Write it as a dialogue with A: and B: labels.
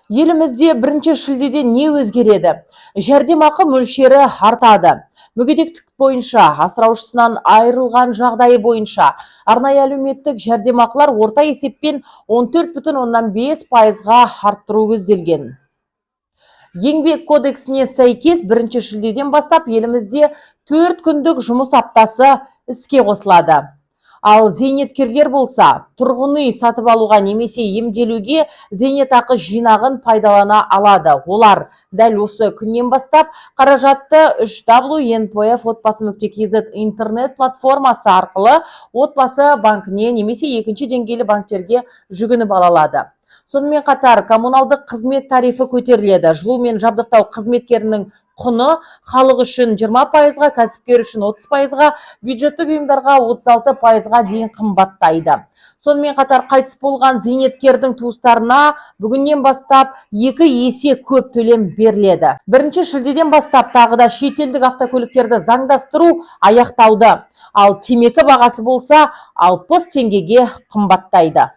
A: Елімізде 1 шілдеде не өзгереді? Жәрдемақы мөлшері артады. Мүгедектік бойынша асыраушысынан айырылған жағдайы бойынша арнайы әлеуметтік жәрдемақылар орта есеппен 14,5%-ға арттыру көзделген. Еңбек кодексіне сәйкес 1 шілдеден бастап елімізде 4 күндік жұмыс аптасы іске қосылады. Ал зейнеткерлер болса, тұрғын үй сатып алуға немесе емделуге зейнетақы жинағын пайдалана алады. Олар дәл осы күннен бастап қаражатты www.npf отбасы.kz интернет платформасы арқылы отбасы банкіне немесе екінші деңгейлі банктерге жүгініп ала алады. Сонымен қатар коммуналдық қызмет тарифі көтеріледі. Жылумен жабдықтау қызметкерінің құны халық үшін 20%-ға, кәсіпкер үшін 30%-ға, бюджеттік ұйымдарға 36%-ға дейін қымбаттайды. Сонымен қатар қайтыс болған зейнеткердің туыстарына бүгіннен бастап 2 есе көп төлем беріледі. 1 шілдеден бастап тағы да шетелдік автокөліктерді заңдастыру аяқталды. Ал темекі бағасы болса 60 теңгеге қымбаттайды.